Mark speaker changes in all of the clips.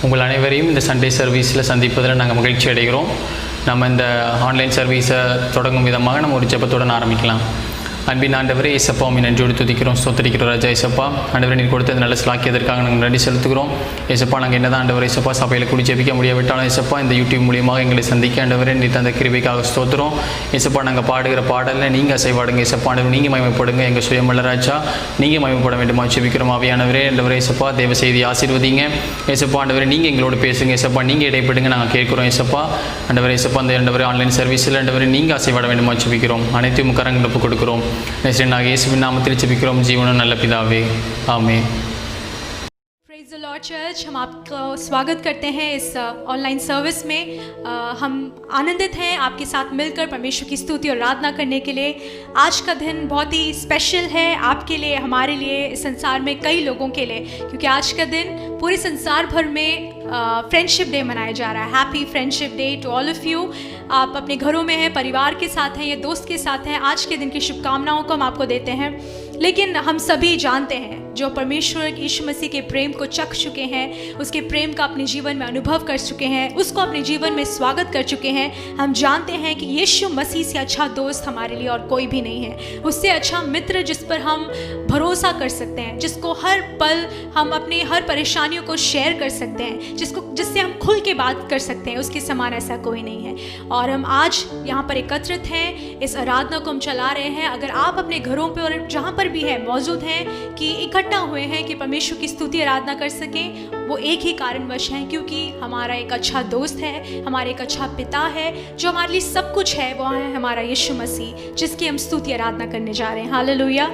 Speaker 1: உங்கள் அனைவரையும் இந்த சண்டே சர்வீஸில் சந்திப்பதில் நாங்கள் மகிழ்ச்சி அடைகிறோம். நம்ம இந்த ஆன்லைன் சர்வீஸை தொடங்கும் விதமாக நம்ம ஒரு ஜெபத்துடன் ஆரம்பிக்கலாம். அன்பின் ஆண்டவரே இயேசப்பா, உம்மை நன்றியோடு துதிக்கிறோம், ஸ்தோத்திரிக்கிறோம் ராஜா. இயேசப்பா ஆண்டவரே, நீர் கொடுத்த நல்ல ஸ்லாக்கியதற்காக நாங்கள் நன்றி செலுத்துகிறோம். இயேசப்பா, நாங்கள் என்னதான் ஆண்டவரே இயேசப்பா சபையில் கூடி ஜெபிக்க முடியாவிட்டாலும் இயேசப்பா இந்த யூடியூப் மூலியமாக எங்களை சந்திக்க ஆண்டவரே நீர் தந்த கிருபைக்காக ஸ்தோத்திரம். இயேசப்பா, நாங்கள் பாடுகிற பாடலில் நீங்கள் அசைவாடுங்க இயேசப்பா. ஆண்டவர் நீங்கள் மகிமைப்படுங்க, எங்கள் சுயமல்ல ராஜா நீங்கள் மகிமைப்பட வேண்டுமா ஜெபிக்கிறோம். ஆவியானவரே ஆண்டவரே இயேசப்பா தேவ செய்தி ஆசீர்வதிங்க இயேசப்பா. ஆண்டவரே நீங்கள் எங்களோடு பேசுங்க இயேசப்பா, நீங்கள் இடைப்படுங்க, நாங்கள் கேட்குறோம் இயேசப்பா. ஆண்டவரே இயேசப்பா அந்த ஆண்டவரே ஆன்லைன் சர்வீஸில் ஆண்டவரே நீங்கள் அசைவாட வேண்டுமா ஜெபிக்கிறோம். அனைத்தையும் கரங்களுக்கு கொடுக்கிறோம். நெஸ்ரேனாக இயேசுவின் நாமத்தில் ஜெபிக்கிறோம் ஜீவனும் நல்ல பிதாவே, ஆமென்.
Speaker 2: प्रेज़ द लॉर्ड चर्च, हम आपका स्वागत करते हैं इस ऑनलाइन सर्विस में। हम आनंदित हैं आपके साथ मिलकर परमेश्वर की स्तुति और आराधना करने के लिए। आज का दिन बहुत ही स्पेशल है आपके लिए, हमारे लिए, इस संसार में कई लोगों के लिए, क्योंकि आज का दिन पूरे संसार भर में फ्रेंडशिप डे मनाया जा रहा है। Happy friendship day to all of you. आप अपने घरों में हैं, परिवार के साथ हैं या दोस्त के साथ हैं, आज के दिन की शुभकामनाओं को हम आपको देते हैं। लेकिन हम सभी जानते हैं जो परमेश्वर यीशु मसीह के प्रेम को चख चुके हैं, उसके प्रेम का अपने जीवन में अनुभव कर चुके हैं, उसको अपने जीवन में स्वागत कर चुके हैं, हम जानते हैं कि यीशु मसीह से अच्छा दोस्त हमारे लिए और कोई भी नहीं है। उससे अच्छा मित्र जिस पर हम भरोसा कर सकते हैं, जिसको हर पल हम अपनी हर परेशानियों को शेयर कर सकते हैं, जिससे हम खुल के बात कर सकते हैं, उसके समान ऐसा कोई नहीं है। और हम आज यहाँ पर एकत्रित हैं, इस आराधना को हम चला रहे हैं। अगर आप अपने घरों पर और जहाँ पर भी हैं मौजूद हैं कि इकट्ठा हुए हैं कि परमेश्वर की स्तुति आराधना कर सकें, वो एक ही कारणवश हैं, क्योंकि हमारा एक अच्छा दोस्त है, हमारा एक अच्छा पिता है, जो हमारे लिए सब कुछ है, वो है हमारा यीशु मसीह, जिसकी हम स्तुति आराधना करने जा रहे हैं। हालेलुया।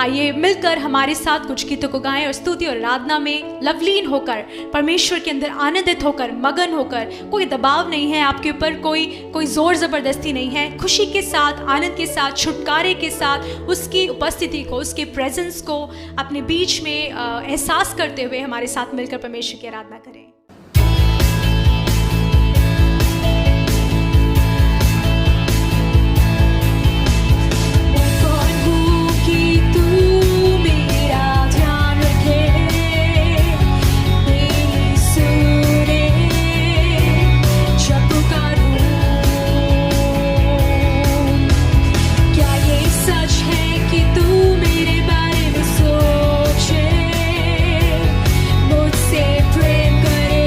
Speaker 2: आइए मिलकर हमारे साथ कुछ गीतों को गाएं और स्तुति और आराधना में लवलीन होकर, परमेश्वर के अंदर आनंदित होकर, मगन होकर। कोई दबाव नहीं है आपके ऊपर, कोई जोर ज़बरदस्ती नहीं है। खुशी के साथ, आनंद के साथ, छुटकारे के साथ उसकी उपस्थिति को, उसके प्रेजेंस को अपने बीच में एहसास करते हुए हमारे साथ मिलकर परमेश्वर की आराधना करें।
Speaker 3: मुझसे प्रेम करे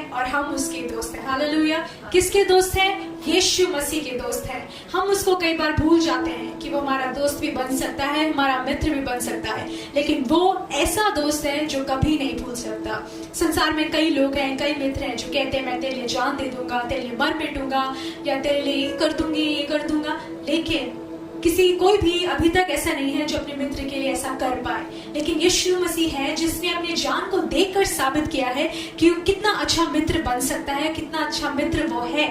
Speaker 2: और हम उसके दोस्त हैं। हालेलुया। किसके दोस्त हैं? यीशु मसीह के दोस्त हैं। हम उसको कई बार भूल जाते हैं कि वो हमारा दोस्त भी बन सकता है, हमारा मित्र भी बन सकता है, लेकिन वो ऐसा दोस्त है जो कभी नहीं भूल सकता। संसार में कई लोग हैं, कई मित्र हैं जो कहते हैं मैं तेरे लिए जान दे दूंगा, तेरे लिए मर मिटूंगा, या तेरे लिए ये कर दूंगी, ये कर दूंगा, लेकिन कोई भी अभी तक ऐसा नहीं है जो अपने मित्र के लिए ऐसा कर पाए। लेकिन यीशु मसीह है जिसने अपनी जान को देकर साबित किया है कि वो कितना अच्छा मित्र बन सकता है, कितना अच्छा मित्र वो है।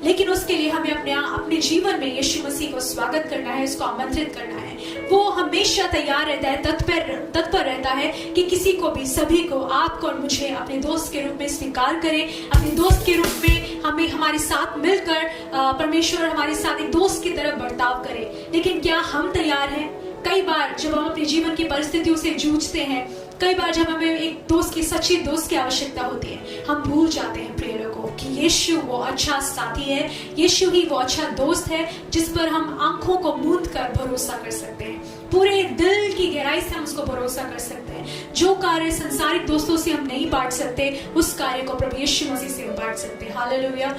Speaker 2: लेकिन उसके लिए हमें अपने जीवन में यीशु मसीह को स्वागत करना है, उसको आमंत्रित करना है। वो हमेशा तैयार रहता है, तत्पर रहता है कि किसी को भी, सभी को, आपको और मुझे अपने दोस्त के रूप में स्वीकार करे, अपने दोस्त के रूप में हमें हमारे साथ मिलकर परमेश्वर हमारे साथ एक दोस्त की तरह बर्ताव करे। लेकिन क्या हम तैयार हैं? कई बार जब हम अपने जीवन की परिस्थितियों से जूझते हैं, कई बार जब हमें एक दोस्त की, सच्ची दोस्त की आवश्यकता होती है, हम भूल जाते हैं प्रिय लोगों कि यीशु वो अच्छा साथी है, यीशु ही वो अच्छा दोस्त है जिस पर हम आंखों को मूंद कर भरोसा कर सकते हैं, पूरे दिल की गहराई से हम उसको भरोसा कर सकते हैं। जो कार्य संसारिक दोस्तों से हम नहीं बांट सकते, उस कार्य को प्रभु यीशु मसीह से हम बांट सकते हैं। हालेलुया।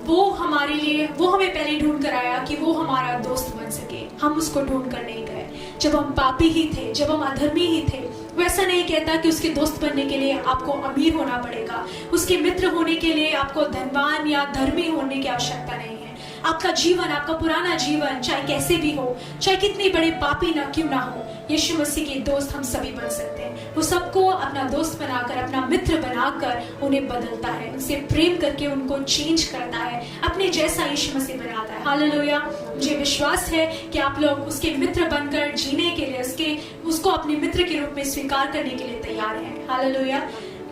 Speaker 2: वो हमारे लिए, वो हमें पहले ढूंढ कर आया कि वो हमारा दोस्त बन सके। हम उसको ढूंढ कर नहीं गए। जब हम पापी ही थे, जब हम अधर्मी ही थे, वो ऐसा नहीं कहता कि उसके दोस्त बनने के लिए आपको अमीर होना पड़ेगा, उसके मित्र होने के लिए आपको धनवान या धर्मी होने की आवश्यकता नहीं है। आपका जीवन, आपका पुराना जीवन चाहे कैसे भी हो, चाहे कितनी बड़े पापी ना क्यों ना हो, यीशु मसीह के दोस्त हम सभी बन सकते हैं। वो सबको अपना दोस्त बनाकर, अपना मित्र बनाकर उन्हें बदलता है, उनसे प्रेम करके उनको चेंज करता है, अपने जैसा यीशु मसीह बनाता है। हालेलुया। मुझे विश्वास है कि आप लोग उसके मित्र बनकर जीने के लिए, उसको अपने मित्र के रूप में स्वीकार करने के लिए तैयार हैं। हालेलुया।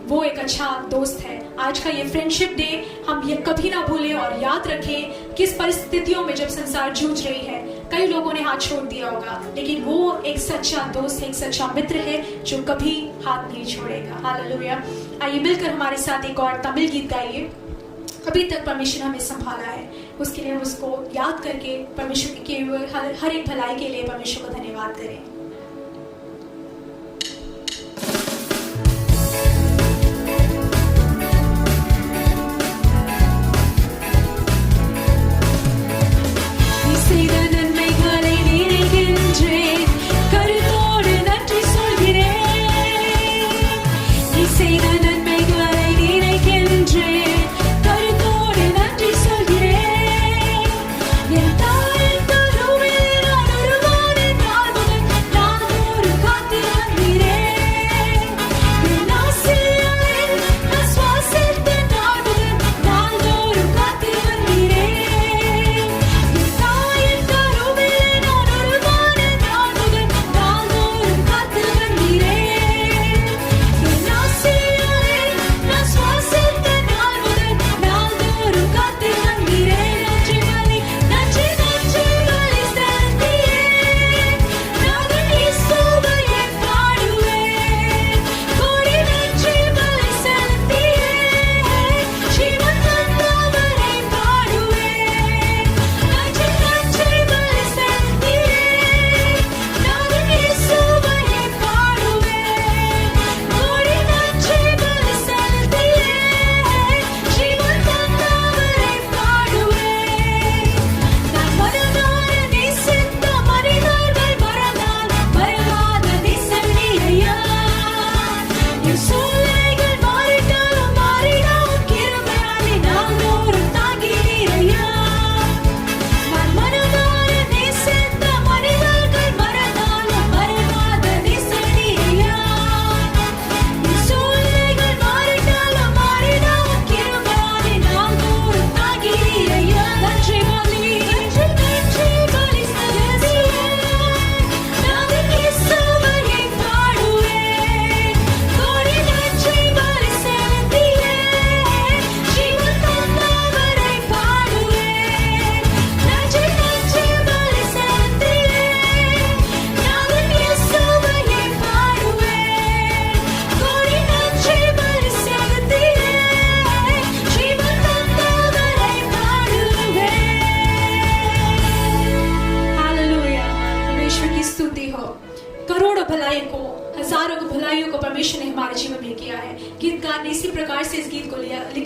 Speaker 2: वो एक अच्छा दोस्त है। आज का ये फ्रेंडशिप डे हम ये कभी ना भूलें और याद रखें कि इस परिस्थितियों में जब संसार जूझ रही है, कई लोगों ने हाथ छोड़ दिया होगा, लेकिन वो एक सच्चा दोस्त है, एक सच्चा मित्र है जो कभी हाथ नहीं छोड़ेगा। हालेलुया। आइए मिलकर हमारे साथ एक और तमिल गीत गाइए। अभी तक परमेश्वर हमें संभाला है, उसके लिए हम उसको याद करके परमेश्वर के किए हुए हर एक भलाई के लिए परमेश्वर को धन्यवाद करें।
Speaker 3: என் தாயின் கருவில் நான் ஒருவனை நான் முதல்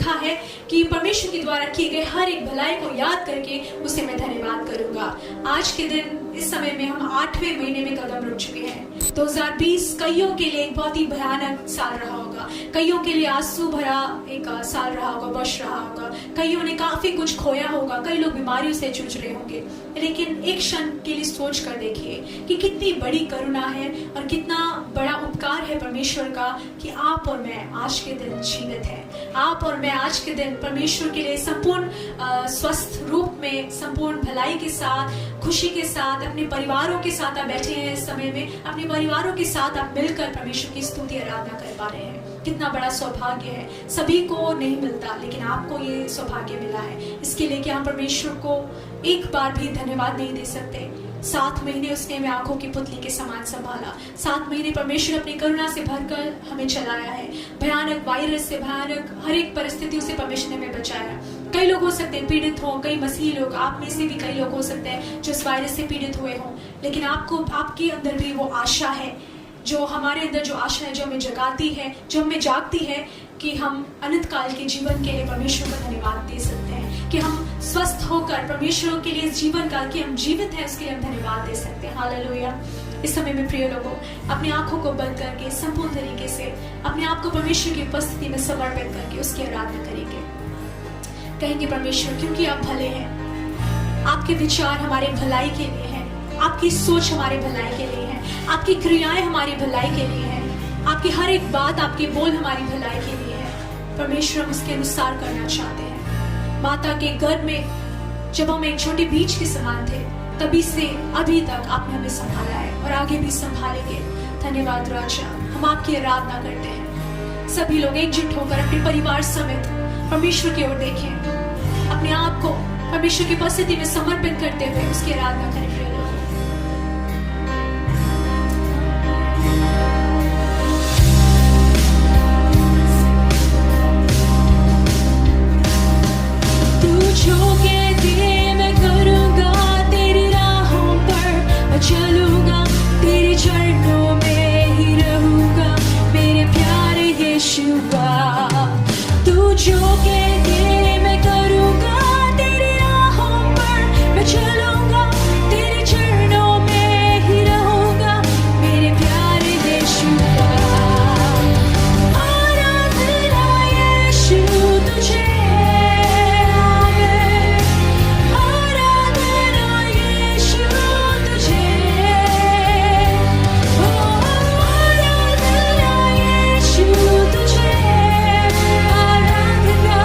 Speaker 2: लिखा है कि परमेश्वर के द्वारा किए गए हर एक भलाई को याद करके उसे मैं धन्यवाद करूंगा। आज के दिन इस समय में हम 8वें महीने में कदम रख चुके हैं। 2020 कईयों के लिए एक बहुत ही भयानक साल रहा होगा, कईयों के लिए आंसू भरा एक साल रहा होगा, वर्ष रहा होगा, कईयों ने काफी कुछ खोया होगा, कई लोग बीमारियों से जूझ रहे होंगे। लेकिन एक क्षण के लिए सोच कर देखिए कि कितनी बड़ी करुणा है और कितना बड़ा उपकार है परमेश्वर का कि आप और मैं आज के दिन जीवित हैं। आप और मैं आज के दिन परमेश्वर के लिए संपूर्ण स्वस्थ रूप में, संपूर्ण भलाई के साथ, खुशी के साथ, अपने परिवारों के साथ आप बैठे हैं। इस समय में अपने परिवारों के साथ आप मिलकर परमेश्वर की स्तुति आराधना कर पा रहे हैं। कितना बड़ा सौभाग्य है। सभी को नहीं मिलता, लेकिन आपको ये सौभाग्य मिला है। इसके लिए कि हम परमेश्वर को एक बार भी धन्यवाद नहीं दे सकते। 7 महीने उसने हमें आंखों की पुतली के समान संभाला। 7 महीने परमेश्वर अपनी करुणा से भरकर हमें चलाया है। भयानक वायरस से, भयानक हर एक परिस्थितियों से परमेश्वर ने हमें बचाया। कई लोग हो सकते हैं पीड़ित हो, कई मसीही लोग, आप में से भी कई लोग हो सकते हैं जो इस वायरस से पीड़ित हुए हों, लेकिन आपको, आपके अंदर भी वो आशा है, जो हमारे अंदर जो आशा है, जो हमें जगाती है, जो हमें जागती है कि हम अनंत काल के जीवन के लिए परमेश्वर को धन्यवाद दे सकते हैं, कि हम स्वस्थ होकर परमेश्वर के लिए इस जीवन काल के हम जीवित हैं, उसके लिए हम धन्यवाद दे सकते हैं। हालेलुया। इस समय में प्रिय लोगों, अपनी आंखों को बंद करके संपूर्ण तरीके से अपने आप को परमेश्वर की उपस्थिति में समर्पित करके उसकी आराधना करेंगे। कहेंगे परमेश्वर, क्योंकि आप भले हैं, आपके विचार हमारे भलाई के लिए हैं, आपकी सोच हमारे भलाई के लिए है, आपकी क्रियाएं हमारी भलाई के लिए हैं, आपकी हर एक बात, आपके बोल हमारी भलाई के लिए है। परमेश्वर, हम उसके अनुसार करना चाहते हैं। माता के गर्भ में जब हम एक छोटे बीज के समान थे, तभी से अभी तक आपने हमें संभाला है और आगे भी संभालेंगे। धन्यवाद राजा। हम आपकी आराधना करते हैं। सभी लोग एकजुट होकर अपने परिवार समेत परमेश्वर की ओर देखें, अपने आप को परमेश्वर की उपस्थिति में समर्पित करते हुए उसकी आराधना करें।
Speaker 3: जो कहते मैं करूँगा, तेरी राहों पर मैं चलूँगा, तेरे चरणों में ही रहूँगा, मेरे प्यारे यीशुआ। तू जो कहते मैं करूँगा, तेरी राहों पर मैं चलूँगा, तेरे चरणों में ही रहूँगा, मेरे प्यारे यीशुआ। आराधना यीशु तुझे, आराधना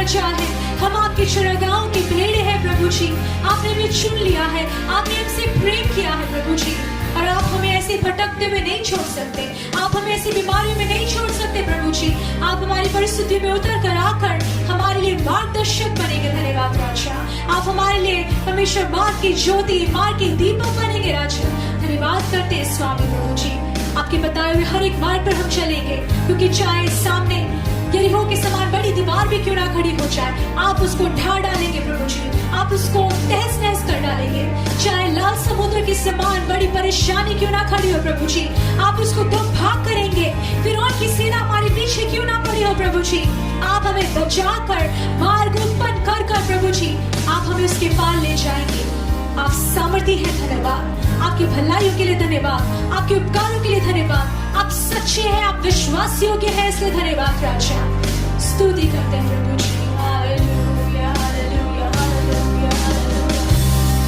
Speaker 2: प्रजा है, हम आपकी चरागाहों की भेड़ें हैं प्रभु जी। आपने हमें चुन लिया है, आपने हमसे प्रेम किया है प्रभु जी, और आप हमें ऐसे भटकते हुए नहीं छोड़ सकते, आप हमें ऐसी बीमारियों में नहीं छोड़ सकते प्रभु जी। आप हमारी परिस्थिति में उतर कर आकर हमारे लिए मार्गदर्शक बनेंगे। धन्यवाद राजा, आप हमारे लिए परमेश्वर मार्ग की ज्योति, मार्ग के दीपक बनेंगे राजा। धन्यवाद करते हैं स्वामी प्रभु जी, आपके बताए हुए हर एक मार्ग पर हम चलेंगे, क्योंकि चाहे सामने यरीहो के समान बड़ी दीवार भी क्यों ना खड़ी हो जाए, आप उसको ढा डालेंगे प्रभु जी, आप उसको तहस नहस कर डालेंगे। चाहे लाल समुद्र के समान बड़ी परेशानी क्यों ना खड़ी हो प्रभु जी, आप उसको दम भाग करेंगे। फिरौन की सेना हमारे पीछे क्यों ना पड़ी हो प्रभु जी, आप हमें बचाकर मार्ग उत्पन्न कर कर प्रभु जी आप हमें उसके पार ले जाएंगे। आप सामर्थी हैं, धन्यवाद। आपकी भलाइयों के लिए धन्यवाद, आपके उपकारों के लिए धन्यवाद। आप सच्चे हैं, आप विश्वास योग्य हैं, इसलिए धन्यवाद राजा। स्तुति करते हैं प्रभु जी। Hallelujah, hallelujah, hallelujah, hallelujah.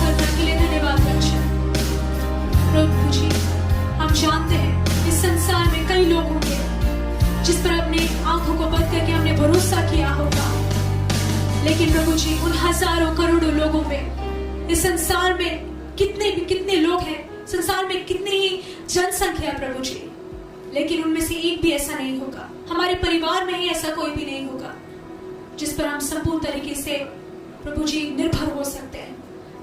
Speaker 2: करुणा के लिए धन्यवाद राजा। प्रभु जी, हम जानते हैं इस संसार में कई लोग होंगे जिस पर अपने आंखों को बंद करके हमने भरोसा किया होगा, लेकिन प्रभु जी उन हजारों करोड़ों लोगों में, इस संसार में कितने लोग हैं, संसार में कितनी ही जनसंख्या प्रभु जी, लेकिन उनमें से एक भी ऐसा नहीं होगा, हमारे परिवार में ही ऐसा कोई भी नहीं होगा जिस पर हम संपूर्ण तरीके से प्रभु जी निर्भर हो सकते हैं,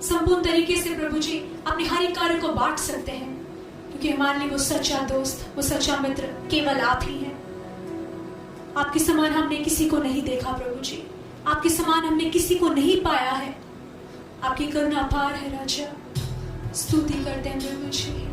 Speaker 2: संपूर्ण तरीके से प्रभु जी अपने हर एक कार्य को बांट सकते हैं, क्योंकि हमारे लिए वो सच्चा दोस्त, वो सच्चा मित्र केवल आप ही हैं। आपके समान हमने किसी को नहीं देखा प्रभु जी, आपके समान हमने किसी को नहीं पाया है। आपकी करुणा अपार है राजा। स्तुति करते हैं प्रभु जी।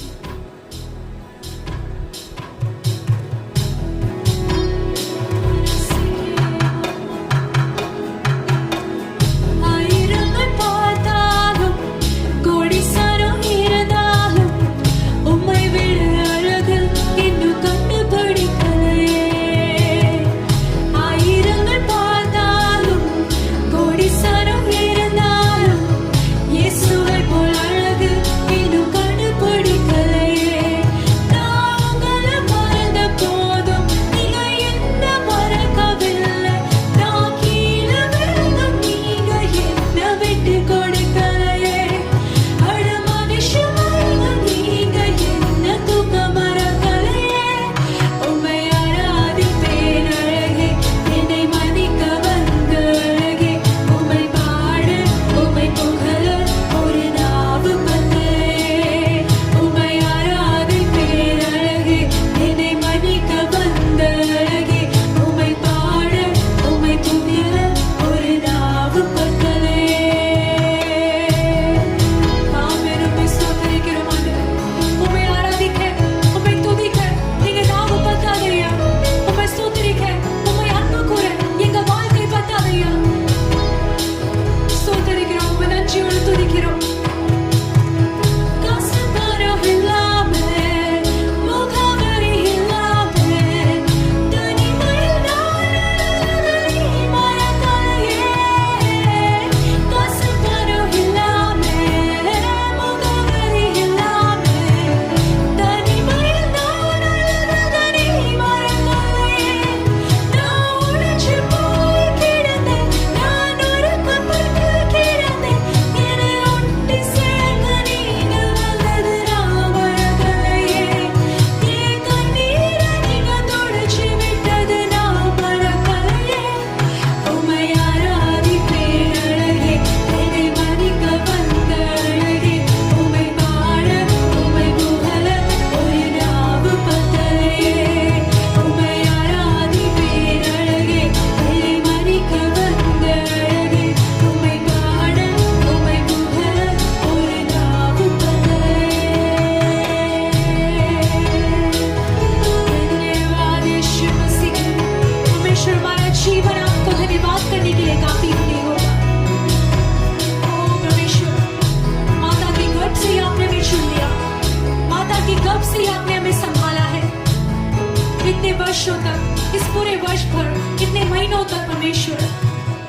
Speaker 2: वर्षों तक, इस पूरे वर्ष भर, इतने महीनों तक परमेश्वर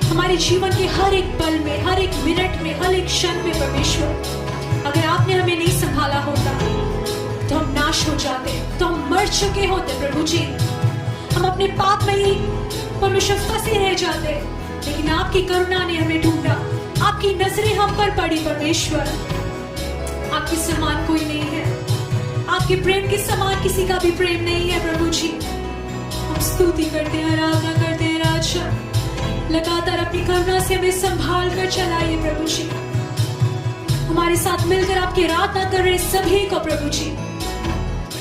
Speaker 2: हमारे जीवन के हर एक पल में, हर एक मिनट में, हर एक क्षण में परमेश्वर, अगर आपने हमें नहीं संभाला होता तो हम नाश हो जाते, तो हम मर चुके होते प्रभु जी। हम अपने पाप में ही परमेश्वर फंसे रह जाते, लेकिन आपकी करुणा ने हमें ढूंढा, आपकी नजरें हम पर पड़ी परमेश्वर। आपके समान कोई नहीं है, आपके प्रेम के समान किसी का भी प्रेम नहीं है प्रभु जी। हम स्तुति करते हैं, आराधना करते हैं राजा। लगातार अपनी करुणा से हमें संभाल कर चलाइए प्रभु जी। हमारे साथ मिलकर आपकी आराधना कर रहे सभी को प्रभु जी,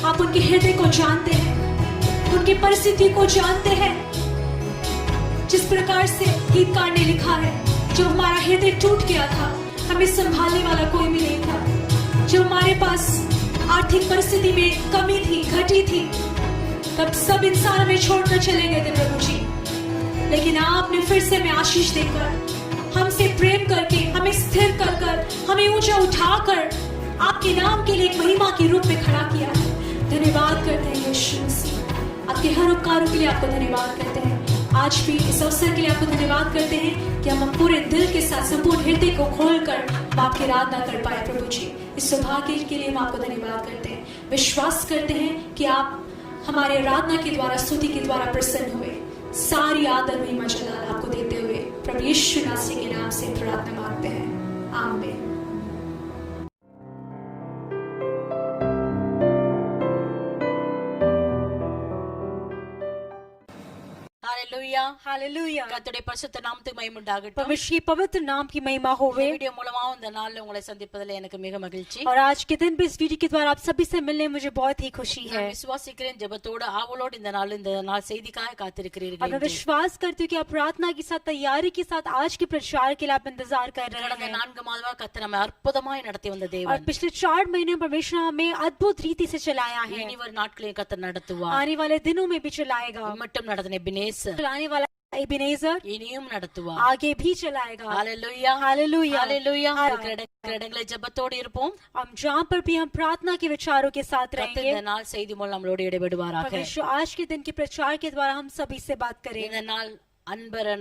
Speaker 2: आप उनके हृदय को जानते हैं, उनकी परिस्थिति को जानते हैं। जिस प्रकार से गीतकार ने लिखा है, जब हमारा हृदय टूट गया था, हमें संभालने वाला कोई भी नहीं था। जब हमारे पास आर्थिक परिस्थिति में कमी थी, घटी थी, तब सब इंसान हमें छोड़कर चले गए थे प्रभु जी। लेकिन आपने फिर से हमें आशीष देकर, हमसे प्रेम करके, हमें स्थिर कर कर, हमें ऊंचा उठाकर आपके नाम के लिए एक महिमा के रूप में खड़ा किया है। धन्यवाद करते हैं यीशु मसीह, आपके हर उपकारों के लिए आपको धन्यवाद करते हैं। आज भी इस अवसर के लिए आपको धन्यवाद करते हैं कि हम पूरे दिल के साथ संपूर्ण हृदय को खोलकर आपकी आराधना कर पाए प्रभु जी। इस सौभाग्य के लिए हम आपको धन्यवाद करते हैं। विश्वास करते हैं कि आप हमारे आराधना के द्वारा, स्तुति के द्वारा प्रसन्न हुए। सारी आदर महिमा जलाल आपको देते हुए प्रभु यीशु मसीह के नाम से प्रार्थना मांगते हैं, आमीन।
Speaker 4: ஹalleluya
Speaker 5: हालेलुया।
Speaker 4: கர்த்தருடைய பரிசுத்த நாமத்துக்கு மகிமை உண்டாகட்டும்।
Speaker 5: परमेश्वर की पवित्र नाम की महिमा होवे।
Speaker 4: வீடியோ மூலமா இந்த நாள்ல உங்களை சந்திப்பதில் எனக்கு மிக மகிழ்ச்சி।
Speaker 5: और आज के दिन भी इस वीडियो के द्वारा आप सभी से मिलने मुझे बहुत ही खुशी है।
Speaker 4: நான் விசுவாசிக்கிறேன், ஜெபத்தோடு ஆவலோடு இந்த நாள் செய்திக்காக
Speaker 5: और
Speaker 4: காத்திருக்கிறீர்கள்।
Speaker 5: मैं विश्वास करती हूँ कि आप प्रार्थना के साथ, तैयारी के साथ आज के प्रचार के लिए आप इंतजार कर रहे
Speaker 4: கடந்த
Speaker 5: हैं।
Speaker 4: 4 மாதமா கர்த்தர் நம்மை அற்புதமாய் நடத்தி வந்த
Speaker 5: और
Speaker 4: தேவன்
Speaker 5: पिछले 4 महीने में परमेश्वर हमें अद्भुत रीति से चलाया है।
Speaker 4: இனி வரும் நாட்களையும் கர்த்தர் நடத்துவார்।
Speaker 5: आने वाले दिनों में भी चलाएगा।
Speaker 4: மட்டும் நடத்தின எபினேசர்
Speaker 5: चलाने वाला एबेनेजर
Speaker 4: இனியும் நடத்துவார்।
Speaker 5: आगे भी चलाएगा।
Speaker 4: ஹalleluya
Speaker 5: हालेलुया।
Speaker 4: ஹalleluya இடங்களை ஜெபத்தோடு இருப்போம்।
Speaker 5: हम जहाँ पर भी हम प्रार्थना के विचारों के साथ
Speaker 4: கர்த்தர்
Speaker 5: रहेंगे।
Speaker 4: இந்த நாள் செய்தி மூலம் நம்மளோடு இடைபடுவாராக।
Speaker 5: परमेश्वर आज के दिन के प्रचार के द्वारा हम सभी से बात करें।
Speaker 4: இந்த நாள்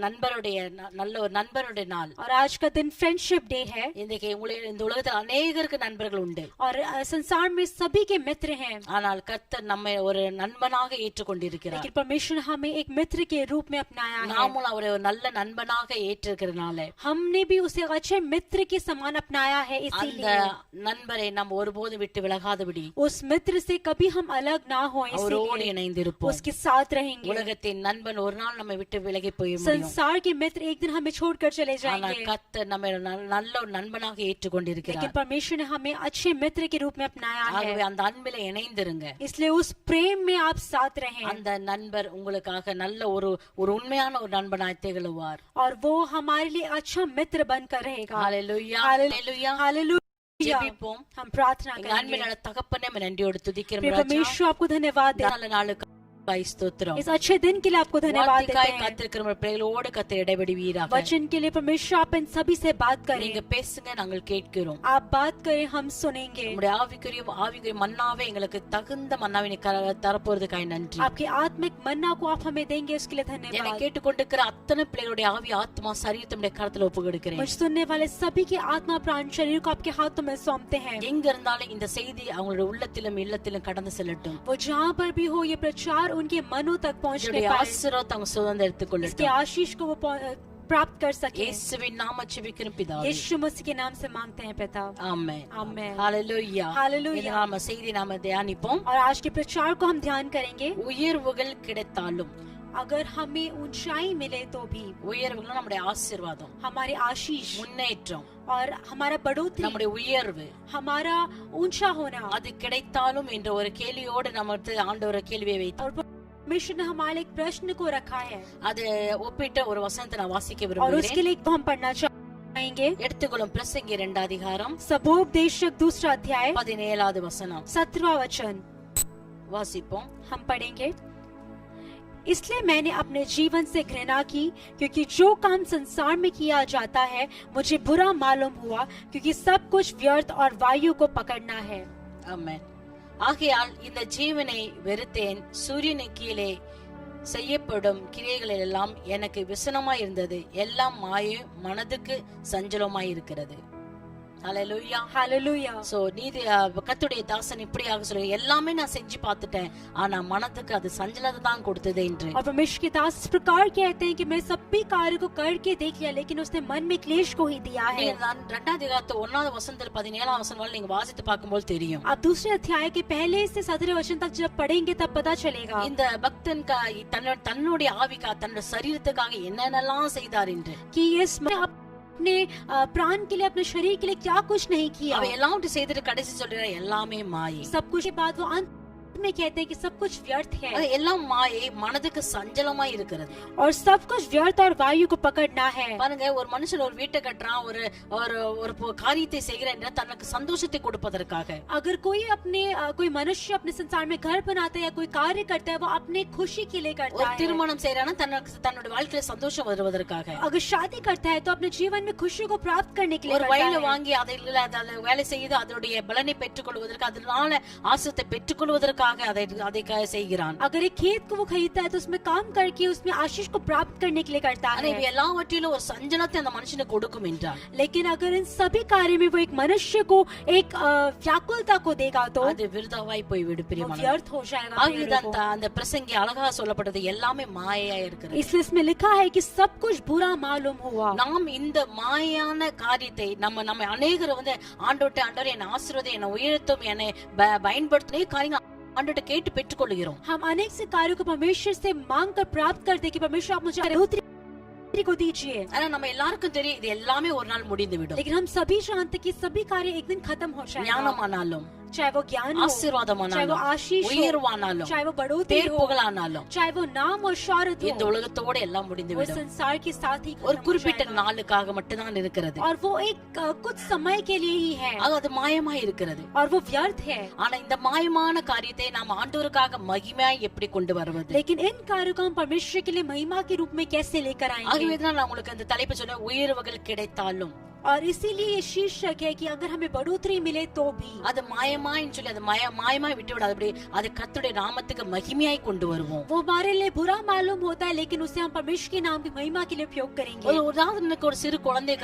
Speaker 4: நண்பருடைய நல்ல ஒரு நண்பருடைய நாள்।
Speaker 5: और आज का दिन फ्रेंडशिप डे है।
Speaker 4: இந்த உலகத்தில் அநேகருக்கு நண்பர்கள் உண்டு।
Speaker 5: और संसार में सभी के मित्र हैं।
Speaker 4: ஆனால் கர்த்தர் நம்மை ஒரு நண்பனாக ஏற்றுக்கொண்டிருக்கிறார்।
Speaker 5: लेकिन परमेश्वर हमें एक मित्र के रूप में अपनाया है।
Speaker 4: நாமும் அவரை ஒரு நல்ல நண்பனாக ஏற்றிருக்கிறனால
Speaker 5: हमने भी उसे एक अच्छे मित्र के समान अपनाया है।
Speaker 4: அந்த
Speaker 5: इसीलिए
Speaker 4: நண்பரை நாம் ஒருபோதும் விட்டு விலகாதபடி
Speaker 5: उस मित्र से कभी हम अलग ना हो,
Speaker 4: அவரோடு
Speaker 5: इसीलिए
Speaker 4: இணைந்திருப்போம்।
Speaker 5: उसके साथ रहेंगे।
Speaker 4: உலகத்தின் நண்பன் ஒரு நாள் நம்மை விட்டு விலகி போய் முடியும்।
Speaker 5: संसार के मित्र एक दिन हमें छोड़कर चले
Speaker 4: ஆனால்
Speaker 5: जाएंगे।
Speaker 4: கர்த்தர் நம்மை நல்ல ஒரு நண்பனாக ஏற்றுக்கொண்டிருக்கிறார்।
Speaker 5: लेकिन परमेश्वर ने हमें अच्छे मित्र के रूप में अपनाया
Speaker 4: ஆகவே
Speaker 5: है।
Speaker 4: அந்த அன்பிலே இணைந்திருங்க।
Speaker 5: इसलिए उस प्रेम में आप साथ रहें।
Speaker 4: அந்த நண்பர் உங்களுக்காக நல்ல ஒரு உண்மையான ஒரு நண்பனாய் திகழுவார்।
Speaker 5: और वो हमारे लिए अच्छा मित्र बनकर रहेगा।
Speaker 4: ஹalleluya
Speaker 5: हालेलुया। हालेलुया।
Speaker 4: ஜெபிப்போம்।
Speaker 5: हम प्रार्थना
Speaker 4: எங்க
Speaker 5: करेंगे।
Speaker 4: அன்பின் தகப்பனே உம்மை நன்றியோடு துதிக்கிறோம்
Speaker 5: प्रिय
Speaker 4: ராஜா।
Speaker 5: परमेश्वर आपको धन्यवाद देते
Speaker 4: நல்ல நாளுக்கு ஸ்தோத்திரம்।
Speaker 5: इस अच्छे दिन के लिए आपको धन्यवाद देते
Speaker 4: வார்த்தைக்காய்
Speaker 5: हैं।
Speaker 4: காத்திருக்கிற பிள்ளைகளோடு கர்த்தர் இடைபடுவீராக।
Speaker 5: वचन के लिए परमेश्वर आप इन सभी से बात करें।
Speaker 4: நீங்க பேசுங்க, நாங்கள் கேட்கிறோம்।
Speaker 5: आप बात करें, हम सुनेंगे।
Speaker 4: உம்முடைய ஆவிக்குரிய மன்னாவே எங்களுக்கு தகுந்த மன்னாவினை தரப்போறதுக்காய் நன்றி।
Speaker 5: आपके आत्मिक मन्ना को आप हमें देंगे, उसके लिए
Speaker 4: என்னை
Speaker 5: धन्यवाद।
Speaker 4: கேட்டுக்கொண்டிருக்கிற அத்தனை பிள்ளைகளுடைய ஆவி ஆத்மா சரீரத்தை கருத்துல ஒப்பு கொடுக்கிறேன்।
Speaker 5: मुझे सुनने वाले सभी की आत्मा प्राण शरीर को आपके हाथों में सौंपते हैं।
Speaker 4: எங்க இருந்தாலும் இந்த செய்தி அவங்களுடைய உள்ளத்திலும் இல்லத்திலும் கடந்து செல்லட்டும்।
Speaker 5: वो जहाँ पर भी हो, ये प्रचार उनके मनों तक पहुँचने
Speaker 4: இதோடைய
Speaker 5: पाए।
Speaker 4: ஆசீர்வாதத்தை அவங்க சுதந்திரித்துக்
Speaker 5: इसके
Speaker 4: கொள்ளட்டும்।
Speaker 5: आशीष को वो प्राप्त कर सके।
Speaker 4: இயேசுவின் நாம ஜெபிக்கிறோம் பிதாவே।
Speaker 5: यीशु मसीह के नाम से मांगते हैं पिता।
Speaker 4: ஆமென்।
Speaker 5: आमेन।
Speaker 4: ஹalleluya।
Speaker 5: हालेलुया।
Speaker 4: இந்த நாம செய்தி நாம தியானிப்போம்।
Speaker 5: और आज के प्रचार को हम ध्यान करेंगे।
Speaker 4: உயர்வுகள் கிடைத்தாலும்,
Speaker 5: अगर हमें ऊंचाई मिले तो भी
Speaker 4: உயர்வுகள் நம்முடைய ஆசீர்வாதம்,
Speaker 5: हमारे आशीष
Speaker 4: முன்னேற்றம்,
Speaker 5: और हमारा बढ़ोतरी,
Speaker 4: நம்முடைய உயர்வு
Speaker 5: हमारा ऊंचा होना,
Speaker 4: அது கிடைத்தாலும் என்ற ஒரு கேள்வியோடு நமக்கு ஆண்டவர் கேள்வியை வைத்தார்।
Speaker 5: और परमेश्वर ने हमारे एक प्रश्न को रखा है।
Speaker 4: அது ஒப்பிட்ட ஒரு வசனத்தை நான் வாசிக்க
Speaker 5: और उसके
Speaker 4: விரும்புகிறேன்।
Speaker 5: लिए हम पढ़ना चाहेंगे।
Speaker 4: எடுத்துக்கொள்ளும் பிரசங்கி 2 அதிகாரம்
Speaker 5: सबोपदेशक 2 अध्याय
Speaker 4: 17வது वचனம்
Speaker 5: 17वां वचन
Speaker 4: வாசிப்போம்।
Speaker 5: हम पढ़ेंगे। इसलिए मैंने अपने जीवन से घृणा की, क्योंकि जो काम संसार में किया जाता है मुझे बुरा मालूम हुआ, क्योंकि सब कुछ व्यर्थ और वायु को पकड़ना है।
Speaker 4: ஆமென்। ஆகையால் இந்த ஜீவனை வெறுத்தேன், சூரியனுக்கு கீழே செய்யப்படும் கிரியைகள் எல்லாம் எனக்கு விசனமாய் இருந்தது, எல்லாம் மாயை, மனதுக்கு சஞ்சலமாய் இருக்கிறது। ஹalleluya.
Speaker 5: हालेलुया।
Speaker 4: சோ நீதி கர்த்தருடைய தாசன் இப்படியாக சொல்லுங்க, எல்லாமே நான் செஞ்சு பார்த்துட்டேன், ஆனா மனதுக்கு அது சஞ்சலத்தை தான் கொடுத்தது என்று.
Speaker 5: और परमेश्वर के दास इस प्रकार कहते हैं कि मैं सभी कार्य को करके देख लिया, लेकिन उसने मन में क्लेश को ही दिया है।
Speaker 4: நீங்க தான் 2ஆம் அதிகாரத்து 1வது வசனத்துல 17ஆம் வசனம் வரை நீங்க வாசித்து பார்க்கும்போது தெரியும்.
Speaker 5: आप दूसरे अध्याय के पहले से 17वें वचन तक जब पढ़ेंगे तब पता चलेगा
Speaker 4: இந்த பக்தன் தன்னுடைய ஆவிக்கா தன்னுடைய சரீரத்துக்காக என்னென்னலாம் செய்தார் என்று.
Speaker 5: कि इस अपने प्राण के लिए, अपने शरीर के लिए क्या कुछ नहीं किया।
Speaker 4: அவ எல்லாம் செய்துட்டு கடைசி சொல்ற எல்லாமே மாயை.
Speaker 5: सब कुछ के बाद वो अंत में कहते हैं कि सब कुछ व्यर्थ है
Speaker 4: அது எல்லாம் மாயை, மனதுக்கு சஞ்சலமா இருக்கிறது.
Speaker 5: और सब कुछ व्यर्थ और वायु को पकड़ना है।
Speaker 4: பாருங்க, ஒரு மனுஷன் ஒரு வீட்டை கட்டுறான், ஒரு காரியத்தை செய்கிறேன் தனக்கு சந்தோஷத்தை கொடுப்பதற்காக.
Speaker 5: अगर कोई कोई मनुष्य अपने संसार में घर बनाता है या कोई कार्य करता है, वो अपने खुशी के लिए करता
Speaker 4: ஒரு
Speaker 5: है।
Speaker 4: திருமணம் செய்யறானா தன்னுடைய வாழ்க்கையில சந்தோஷம் வருவதற்காக.
Speaker 5: अगर शादी करता है तो अपने जीवन में खुशी को प्राप्त करने के लिए
Speaker 4: ஒரு
Speaker 5: करता
Speaker 4: வயலை
Speaker 5: है।
Speaker 4: வாங்கி அதில் வேலை செய்து அதனுடைய பலனை பெற்றுக்கொள்வதற்கு, அதனால ஆசத்தை பெற்றுக்கொள்வதற்காக அதை செய்கிறான்.
Speaker 5: अगर एक खेत को वो खरीदता है तो उसमें काम करके उसमें आशीष को प्राप्त करने के लिए करता
Speaker 4: ஆனா
Speaker 5: है।
Speaker 4: இவை எல்லாவற்றிலும் ஒரு சஞ்சலத்தை அந்த மனுஷனுக்கு கொடுக்கும் என்றால்,
Speaker 5: लेकिन अगर इन सभी कार्य में वो एक मनुष्य को एक व्याकुलता को देगा तो
Speaker 4: அது விருதாவாய் போய் விடும்
Speaker 5: वो
Speaker 4: பிரியமானவர்களே.
Speaker 5: व्यर्थ हो जाएगा प्रिय
Speaker 4: ஆகிதான்
Speaker 5: लोगों।
Speaker 4: அந்த பிரசங்கி அழகா சொல்லப்பட்டது எல்லாமே மாயையா இருக்கிறது.
Speaker 5: इसलिए इसमें लिखा है कि सब कुछ बुरा मालूम हुआ।
Speaker 4: நாம் இந்த மாயான காரியத்தை நம்ம அநேகர் ஆண்டவரே என்னை ஆசீர்வதி, என்னை உயர்த்தும், என்னை பயன்படுத்தின காரியங்கள் ஆண்டவர்ட்ட கேட்டு பெற்றுக்கொள்கிறோம்.
Speaker 5: हम अनेक से कार्यों को परमेश्वर से मांग कर प्राप्त करते कि परमेश्वर आप मुझे बढ़ोतरी को दीजिए,
Speaker 4: ஆனா நம்ம எல்லாருக்கும் தெரியும் இது எல்லாமே ஒரு நாள் முடிந்து விடும்.
Speaker 5: लेकिन हम सभी जानते कि सभी कार्य एक दिन खत्म हो जाएगा।
Speaker 4: ஞானமானாலும்,
Speaker 5: चाहे वो ज्ञान हो, चाहे वो
Speaker 4: ஆசீர்வாதமானாலும்,
Speaker 5: आशीष हो,
Speaker 4: உயர்வானாலும்,
Speaker 5: चाहे वो बढ़ोतरी
Speaker 4: பேர்
Speaker 5: हो,
Speaker 4: புகழானாலும்,
Speaker 5: चाहे वो नाम और शौहरत
Speaker 4: இந்த
Speaker 5: हो,
Speaker 4: உலகத்தோட எல்லாம் முடிந்து
Speaker 5: वो
Speaker 4: விடும்.
Speaker 5: संसार के साथ ही
Speaker 4: ஒரு
Speaker 5: खत्म हो
Speaker 4: குறிப்பிட்ட
Speaker 5: जाएगा।
Speaker 4: நாளுக்காக மட்டும்தான் இருக்கிறது.
Speaker 5: और वो एक कुछ समय के लिए ही है
Speaker 4: அது மாயமாய் இருக்கிறது.
Speaker 5: और वो व्यर्थ है।
Speaker 4: ஆனா இந்த மாயமான காரியத்தை நாம் ஆண்டவருக்காக மகிமையாய் எப்படி கொண்டு வருவது?
Speaker 5: लेकिन इन कार्यों को हम परमेश्वर के लिए महिमा के रूप में कैसे लेकर आएंगे?
Speaker 4: ஆகவே தான் நான் உங்களுக்கு அந்த தலைப்பு சொன்ன உயர்வுகள் கிடைத்தாலும்
Speaker 5: और इसीलिए ये शीर्षक है कि अगर हमें बढ़ोतरी मिले तो भी
Speaker 4: அது மாயமாயின்னு சொல்லி அது மாயமாய் விட்டு விடாதபடி அது கர்த்தருடைய நாமத்துக்கு மகிமையாய் கொண்டு வருவோம்.
Speaker 5: वो हमारे लिए बुरा मालूम होता है, लेकिन उसे हम परमेश्वर के नाम की महिमा के लिए उपयोग करेंगे।
Speaker 4: ஒரு உதாரணத்துக்கு ஒரு சிறு குழந்தை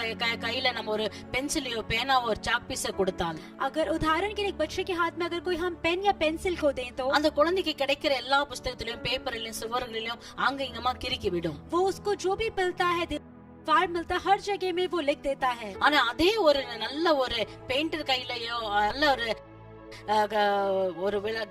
Speaker 4: கையில நம்ம ஒரு பென்சிலையோ பேனாவோ ஒரு சாக் பீஸ கொடுத்தால்,
Speaker 5: अगर उदाहरण के लिए एक बच्चे के हाथ में अगर कोई हम पेन या पेंसिल को दें तो
Speaker 4: அந்த குழந்தைக்கு கிடைக்கிற எல்லா புத்தகத்திலும் பேப்பர்லயும் சுவர்களிலும் அங்க இங்கமா கிறுக்கி விடும்.
Speaker 5: वो उसको जो भी मिलता है, वार मिलता है, हर जगह में वो लिख देता है।
Speaker 4: ஆனா அதே ஒரு நல்ல ஒரு பெயிண்டர் கையிலயோ நல்ல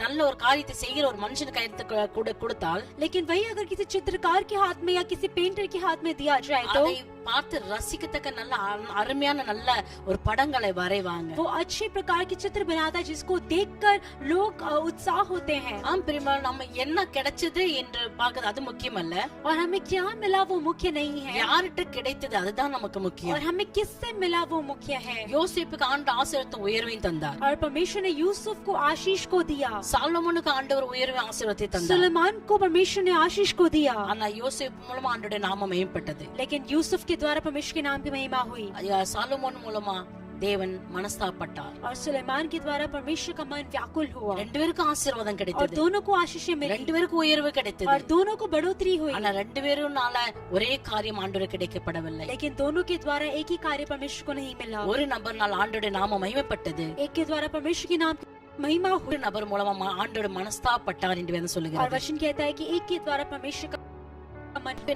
Speaker 4: நல்ல ஒரு காரியத்தை செய்கிற ஒரு மனுஷன் கையெழுத்து கொடுத்தால்,
Speaker 5: लेकिन वही अगर किसी चित्रकार के हाथ में या किसी पेंटर के हाथ में दिया जाए तो
Speaker 4: அதை பார்த்து ரசிக்கத்தக்க நல்ல அருமையான நல்ல ஒரு படங்களை வரைவாங்க.
Speaker 5: वो अच्छे प्रकार के चित्र बनाता है जिसको देखकर लोग उत्साह होते हैं।
Speaker 4: ஆம் பிரியமா, நம்ம என்ன கிடைச்சது என்று பார்க்கிறது அது முக்கியம் அல்ல,
Speaker 5: और हमें क्या मिला वो मुख्य नहीं है,
Speaker 4: யார்கிட்ட கிடைத்தது அதுதான் நமக்கு முக்கியம்.
Speaker 5: और हमें किससे मिला वो मुख्य है।
Speaker 4: யோசேப்புக்கு ஆண்டவர் ஆசீர்வாதத்தை உயர்வையும் தந்தார்.
Speaker 5: और परमेश्वर ने यूसुफ को आशीष को दिया,
Speaker 4: சாலமோனுக்கு ஆண்டவர் உயர்வை ஆசீர்வாதத்தை தந்தார்.
Speaker 5: सुलेमान को परमेश्वर ने आशीष को दिया,
Speaker 4: ஆனா யோசேப்பு மூலமா ஆண்டவருடைய நாமம் மேம்பட்டது.
Speaker 5: लेकिन यूसुफ के द्वारा परमेश्वर के नाम की महिमा हुई।
Speaker 4: சாலமோன் மூலமா தேவன் மனஸ்தாபப்பட்டார்.
Speaker 5: और सुलेमान के द्वारा परमेश्वर का मन व्याकुल हुआ,
Speaker 4: ரெண்டு பேருக்கும் ஆசீர்வாதம்
Speaker 5: और
Speaker 4: கிடைத்தது.
Speaker 5: दोनों को आशीषें मिली,
Speaker 4: ரெண்டு பேருக்கும் உயர்வு கிடைத்தது.
Speaker 5: और दोनों को बढ़ोतरी हुई।
Speaker 4: ஆனா ரெண்டு பேரும்னால ஒரே காரியம் ஆண்டவருக்கு கிடைக்கப்படவில்லை.
Speaker 5: लेकिन दोनों के द्वारा एक ही कार्य परमेश्वर को नहीं मिला।
Speaker 4: ஒரு நபர்னால் ஆண்டவருடைய நாமம் மகிமைப்பட்டது,
Speaker 5: एक के द्वारा परमेश्वर के नाम की महिमा हुई,
Speaker 4: ஒரு நபர் மூலமா ஆண்டவர் மனஸ்தாபப்பட்டார் என்று வேதம்
Speaker 5: और
Speaker 4: சொல்லுகிறது.
Speaker 5: वचन कहता है कि एक के द्वारा परमेश्वर का मन।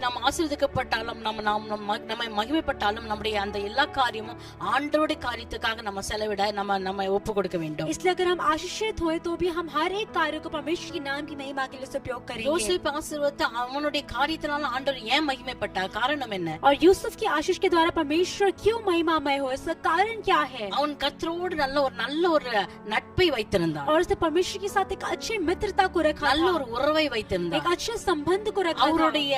Speaker 4: நாம் ஆசீர்வதிக்கப்பட்டாலும் நம்ம மகிமைப்பட்டாலும் நம்முடைய அந்த எல்லா காரியமும் ஆண்டவருடைய காரியத்துக்காக நம்ம செலவிட நம்ம ஒப்பு கொடுக்க வேண்டும்.
Speaker 5: इसलिए अगर हम आशीषित हुए तो भी हम हर एक कार्य को परमेश्वर के नाम की महिमा के लिए उपयोग करेंगे।
Speaker 4: யோசேப்பு ஆசீர்வாதத்தை அவனுடைய காரியத்தினால ஆண்டவர் ஏன் மகிமைப்பட்டார்? காரணம் என்ன?
Speaker 5: और यूसुफ की आशीष के द्वारा परमेश्वर क्यों महिमामय हो, इसका कारण क्या है?
Speaker 4: அவன் கர்த்தரோடு நல்ல ஒரு நட்பை வைத்திருந்தான்,
Speaker 5: और उसने परमेश्वर के साथ एक अच्छी मित्रता को रखा
Speaker 4: நல்ல
Speaker 5: था,
Speaker 4: ஒரு உறவை வைத்திருந்தான்,
Speaker 5: एक अच्छे संबंध को रखा था,
Speaker 4: அவருடைய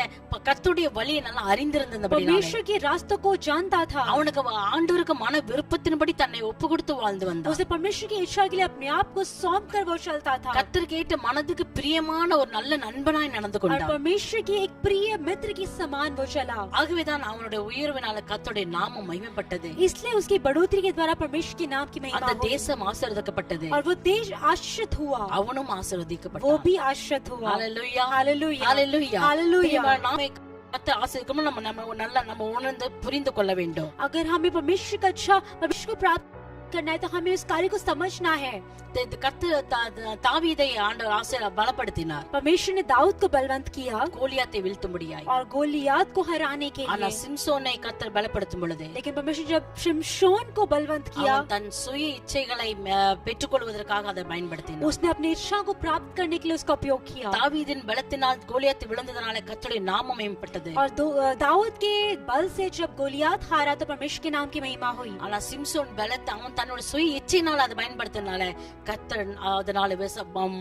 Speaker 4: கர்த்தருடைய வழியை நல்லா அறிந்திருந்தபடி
Speaker 5: परमेश्वर के रास्तों को जानता था,
Speaker 4: அவனுக்கு ஆண்டவருக்கு மன விருப்பத்தின்படி தன்னை ஒப்பு கொடுத்து வாழ்ந்து வந்தான்.
Speaker 5: उसे परमेश्वर की इच्छा के लिए अपने आप को सौंप कर वो चलता था,
Speaker 4: கர்த்தர் கேட்ட மனதுக்கு பிரியமான ஒரு நல்ல நண்பனாய் நடந்து
Speaker 5: और
Speaker 4: கொண்டான்.
Speaker 5: परमेश्वर की एक प्रिय मित्र की समान वो चला।
Speaker 4: ஆகவேதான் அவனுடைய உயர்வினால கர்த்தருடைய நாமம் மகிமைப்பட்டது.
Speaker 5: इसलिए उसकी बढ़ोतरी के द्वारा परमेश्वर के नाम की महिमा
Speaker 4: அந்த
Speaker 5: हुई,
Speaker 4: தேசம் ஆசீர்வதிக்கப்பட்டது,
Speaker 5: और वो देश आशीषित हुआ,
Speaker 4: அவனும்
Speaker 5: वो
Speaker 4: ஆசீர்வதிக்கப்பட்டான்.
Speaker 5: भी आशीषित हुआ।
Speaker 4: ஹalleluya,
Speaker 5: हालेलुया,
Speaker 4: ஹalleluya,
Speaker 5: हालेलुया।
Speaker 4: நாமே கர்த்தர் ஆசீர்வதிக்கணும் நம்ம உணர்ந்து புரிந்து கொள்ள வேண்டும்.
Speaker 5: अगर हमें परमेश्वर का अच्छा परमेश्वर को प्राप्त करना है तो हमें उस कार्य को समझना है।
Speaker 4: தாவீதை ஆண்டவர் பலப்படுத்தினார்.
Speaker 5: परमेश्वर ने दाऊद को बलवंत किया
Speaker 4: கோலியாத்தை வீழ்த்தும்படியாய்.
Speaker 5: और गोलियात को हराने के
Speaker 4: ஆனா
Speaker 5: लिए,
Speaker 4: சிம்சோனை கர்த்தர் பலப்படுத்தும் பொழுது
Speaker 5: लेकिन परमेश्वर जब शिमशोन को बलवंत किया,
Speaker 4: அவன் தன் சுய இச்சைகளை பெற்றுக்கொள்வதற்காக அதை பயன்படுத்தினார்.
Speaker 5: उसने अपनी इच्छा को प्राप्त करने के लिए उसका उपयोग किया।
Speaker 4: தாவீதின் பலத்தினால் கோலியாத் விழுந்ததனால கர்த்தருடைய நாமம் மேம்பட்டது.
Speaker 5: और दाऊद के बल से जब गोलियात हारा तो परमेश्वर के नाम की महिमा हुई।
Speaker 4: ஆனா சிம்சோன் பலத்தை அவன் தன்னோட சுய இச்சையினால் அதை பயன்படுத்தினால கர்த்தர் அதனால